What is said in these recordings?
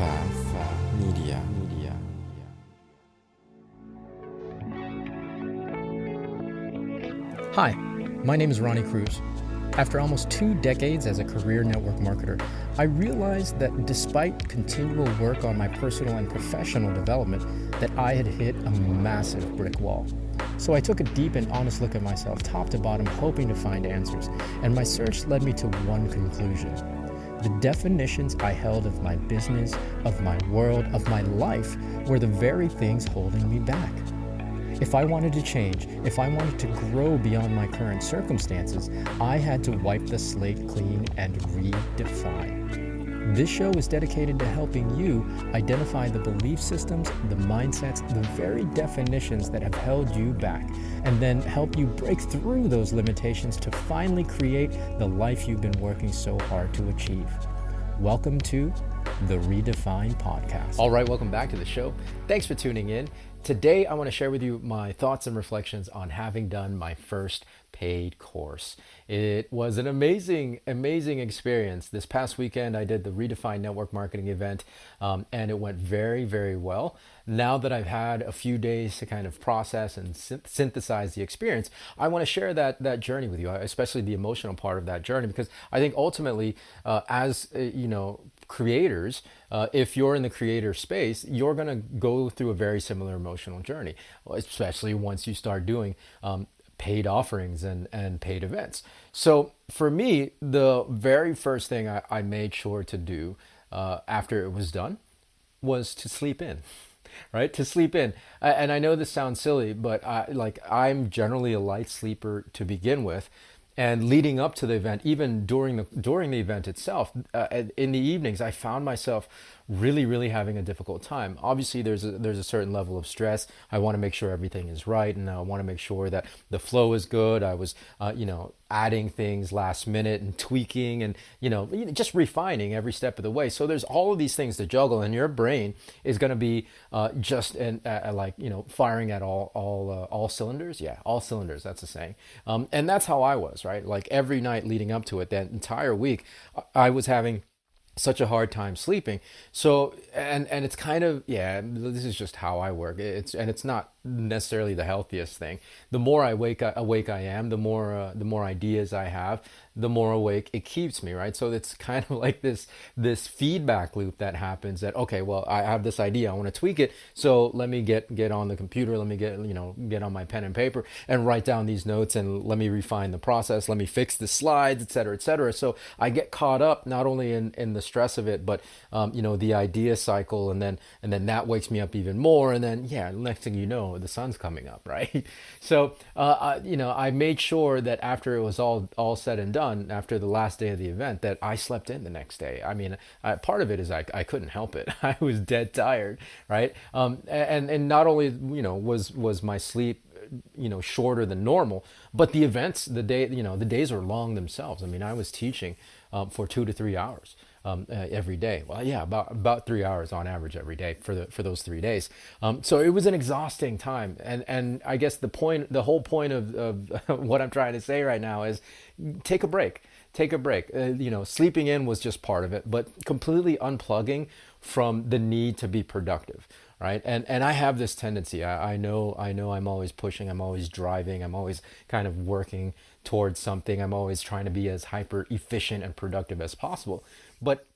Media. Hi, my name is Ronnie Cruz. After almost 2 decades as a career network marketer, I realized that despite continual work on my personal and professional development, that I had hit a massive brick wall. So I took a deep and honest look at myself, top to bottom, hoping to find answers, and my search led me to one conclusion. The definitions I held of my business, of my world, of my life were the very things holding me back. If I wanted to change, if I wanted to grow beyond my current circumstances, I had to wipe the slate clean and redefine. This show is dedicated to helping you identify the belief systems, the mindsets, the very definitions that have held you back, and then help you break through those limitations to finally create the life you've been working so hard to achieve. Welcome to the ReDEFINE podcast. All right, welcome back to the show. Thanks for tuning in. Today, I want to share with you my thoughts and reflections on having done my first paid course. It was an amazing experience. This past weekend, I did the ReDEFINE Network Marketing event, and it went very, very well. Now that I've had a few days to kind of process and synthesize the experience, I want to share that journey with you, especially the emotional part of that journey, because I think ultimately, creators, if you're in the creator space, you're going to go through a very similar emotional journey, especially once you start doing paid offerings and paid events. So for me, the very first thing I made sure to do after it was done was to sleep in. Right? To sleep in. And I know this sounds silly, but I'm generally a light sleeper to begin with. And leading up to the event, even during the event itself, in the evenings, I found myself really having a difficult time. Obviously, there's a certain level of stress. I want to make sure everything is right, and I want to make sure that the flow is good. I was, adding things last minute and tweaking and just refining every step of the way. So there's all of these things to juggle, and your brain is going to be firing at all cylinders. Yeah, all cylinders. That's the saying. And that's how I was, right? Like every night leading up to it, that entire week, I was having such a hard time sleeping. So and it's kind of, this is just how I work. It's not necessarily the healthiest thing. The more awake I am, the more ideas I have, the more awake it keeps me, right? So it's kind of like this feedback loop that happens that, okay, well, I have this idea, I want to tweak it, so let me get on the computer, let me get on my pen and paper and write down these notes, and let me refine the process, let me fix the slides, etc., etc. So I get caught up not only in the stress of it, but the idea cycle, and then that wakes me up even more, and then next thing you know, the sun's coming up, right? So I made sure that after it was all said and done, after the last day of the event, that I slept in the next day. I mean, part of it is I couldn't help it. I was dead tired, right? And not only was my sleep shorter than normal, but the events, the days are long themselves. I mean, I was teaching for 2 to 3 hours every day. Well, yeah, about 3 hours on average every day for those 3 days. So it was an exhausting time. And I guess the whole point of what I'm trying to say right now is take a break. Take a break. Sleeping in was just part of it, but completely unplugging from the need to be productive. Right. And I have this tendency. I know I'm always pushing, I'm always driving, I'm always kind of working towards something. I'm always trying to be as hyper efficient and productive as possible. But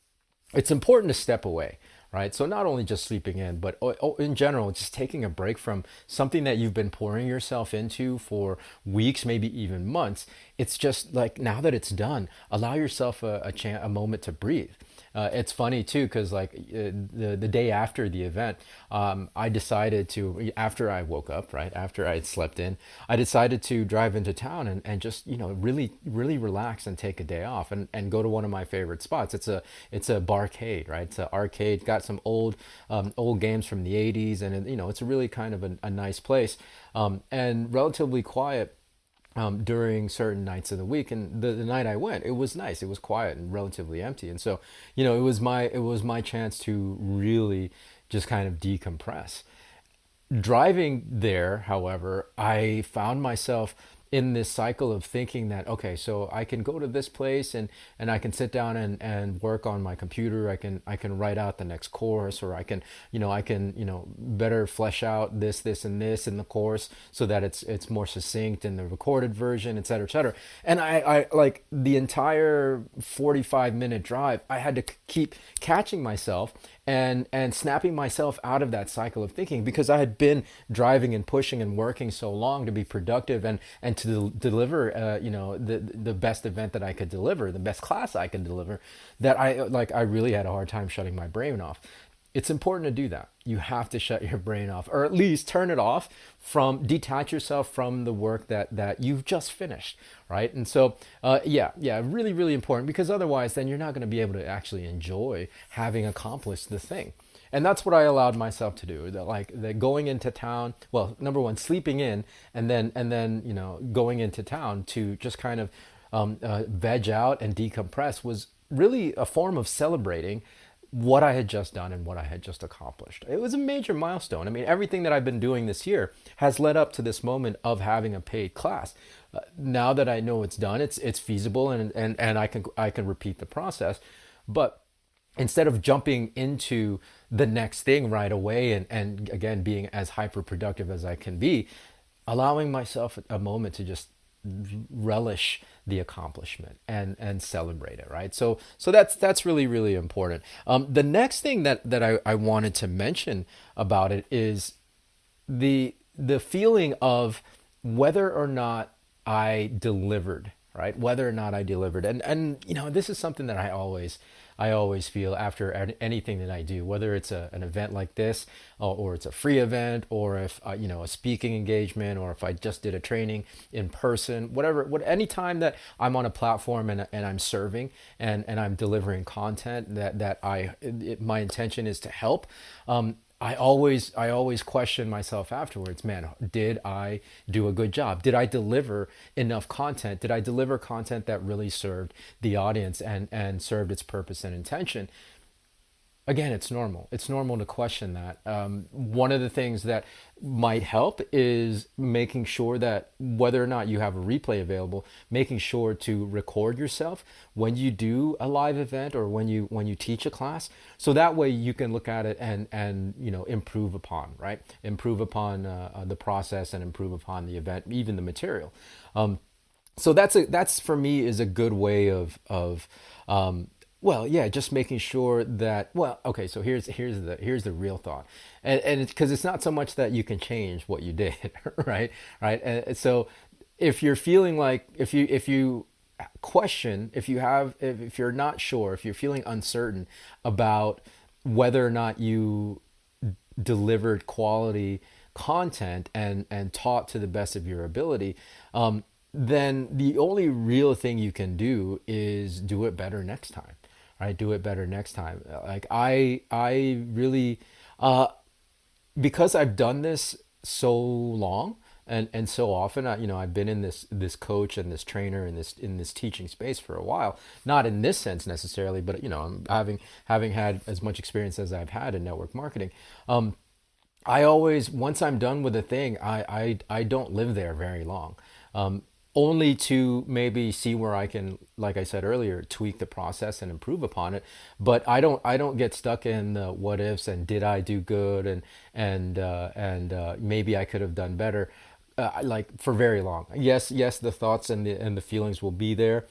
it's important to step away. Right. So not only just sleeping in, but in general, just taking a break from something that you've been pouring yourself into for weeks, maybe even months. It's just like, now that it's done, allow yourself a moment to breathe. It's funny too, because the day after the event, I decided to, after I woke up, right after I had slept in, I decided to drive into town and just really relax and take a day off and go to one of my favorite spots. It's a barcade, right? It's an arcade, got some old games from the 80s, and it's a really kind of a nice place, and relatively quiet. During certain nights of the week, and the night I went, it was nice. It was quiet and relatively empty, and so it was my chance to really just kind of decompress. Driving there, however, I found myself in this cycle of thinking that, okay, so I can go to this place and I can sit down and work on my computer. I can write out the next course, or I can better flesh out this and this in the course so that it's more succinct in the recorded version, et cetera, et cetera. And I like the entire 45-minute drive, I had to keep catching myself and snapping myself out of that cycle of thinking, because I had been driving and pushing and working so long to be productive and to deliver the best event that I could deliver, the best class I could deliver, that I really had a hard time shutting my brain off. It's important to do that. You have to shut your brain off, or at least turn it off, detach yourself from the work that you've just finished, right? And so, really, really important, because otherwise then you're not going to be able to actually enjoy having accomplished the thing. And that's what I allowed myself to do. That going into town, well, number one, sleeping in, and then going into town to just kind of veg out and decompress was really a form of celebrating what I had just done and what I had just accomplished. It was a major milestone. I mean, everything that I've been doing this year has led up to this moment of having a paid class. Now that I know it's done, it's feasible, and I can repeat the process. But instead of jumping into the next thing right away and again being as hyper productive as I can be, allowing myself a moment to just relish the accomplishment and celebrate it, right? So that's really, really important. The next thing that I wanted to mention about it is the feeling of whether or not I delivered, right? Whether or not I delivered. And this is something that I always feel after anything that I do, whether it's an event like this, or it's a free event, or if a speaking engagement, or if I just did a training in person, any time that I'm on a platform and I'm serving and I'm delivering content my intention is to help. I always question myself afterwards, man, did I do a good job? Did I deliver enough content? Did I deliver content that really served the audience and served its purpose and intention? Again, it's normal. It's normal to question that. One of the things that might help is making sure that whether or not you have a replay available, making sure to record yourself when you do a live event or when you teach a class, so that way you can look at it and improve upon, right? Improve upon the process and improve upon the event, even the material. So that's for me is a good way of just making sure that, okay, so here's the real thought. And because it's not so much that you can change what you did, right? Right. And so if you're feeling like, if you question, if you're not sure, if you're feeling uncertain about whether or not you delivered quality content and taught to the best of your ability, then the only real thing you can do is do it better next time. Right? Do it better next time. Like I really, because I've done this so long and so often, I've been in this coach and this trainer in this teaching space for a while. Not in this sense necessarily, but I'm having had as much experience as I've had in network marketing. I always, once I'm done with a thing, I don't live there very long. Only to maybe see where I can, like I said earlier, tweak the process and improve upon it. But I don't get stuck in the what ifs and did I do good and maybe I could have done better, like for very long. Yes, the thoughts and the feelings will be there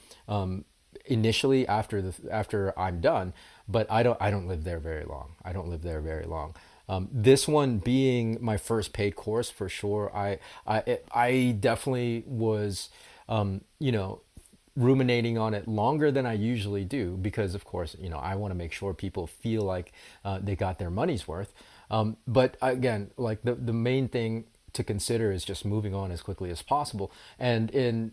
initially after I'm done, but I don't live there very long. I don't live there very long. This one being my first paid course for sure, I definitely was, ruminating on it longer than I usually do because, of course, I want to make sure people feel like they got their money's worth. But again, like the main thing to consider is just moving on as quickly as possible and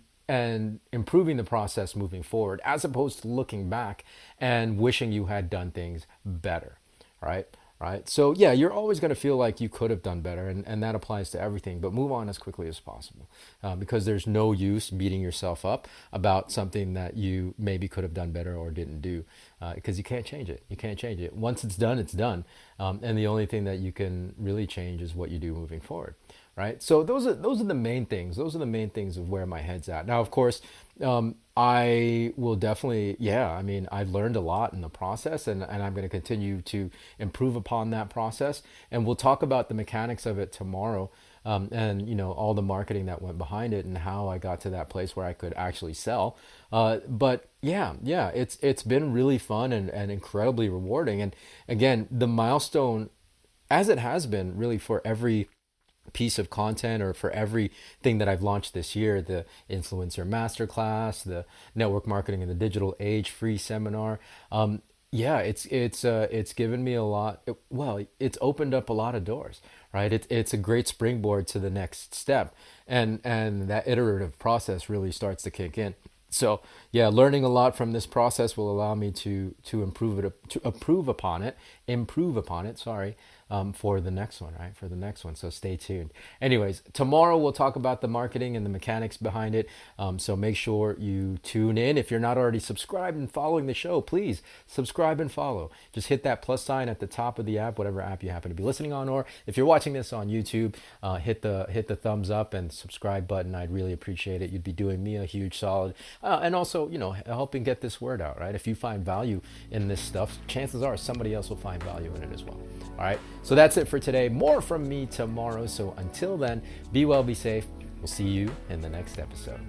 improving the process moving forward, as opposed to looking back and wishing you had done things better, right? Right. So yeah, you're always going to feel like you could have done better, and that applies to everything, but move on as quickly as possible, because there's no use beating yourself up about something that you maybe could have done better or didn't do, because you can't change it. You can't change it. Once it's done, it's done. And the only thing that you can really change is what you do moving forward. right? So those are the main things. Those are the main things of where my head's at. Now, of course, I will definitely, yeah, I mean, I've learned a lot in the process, and I'm going to continue to improve upon that process. And we'll talk about the mechanics of it tomorrow, and all the marketing that went behind it and how I got to that place where I could actually sell. But yeah, it's been really fun and incredibly rewarding. And again, the milestone, as it has been really for every piece of content or for everything that I've launched this year, the influencer masterclass, the network marketing in the digital age free seminar. Yeah, it's given me a lot. Well, it's opened up a lot of doors, right? It's a great springboard to the next step, and that iterative process really starts to kick in. So yeah, learning a lot from this process will allow me to improve upon it. Sorry, for the next one, right? For the next one. So stay tuned. Anyways, tomorrow we'll talk about the marketing and the mechanics behind it. So make sure you tune in. If you're not already subscribed and following the show, please subscribe and follow. Just hit that plus sign at the top of the app, whatever app you happen to be listening on, or if you're watching this on YouTube, hit the thumbs up and subscribe button. I'd really appreciate it. You'd be doing me a huge solid, and also helping get this word out, right? If you find value in this stuff, chances are somebody else will find value in it as well. All right, so that's it for today. More from me tomorrow. So until then, be well, be safe. We'll see you in the next episode.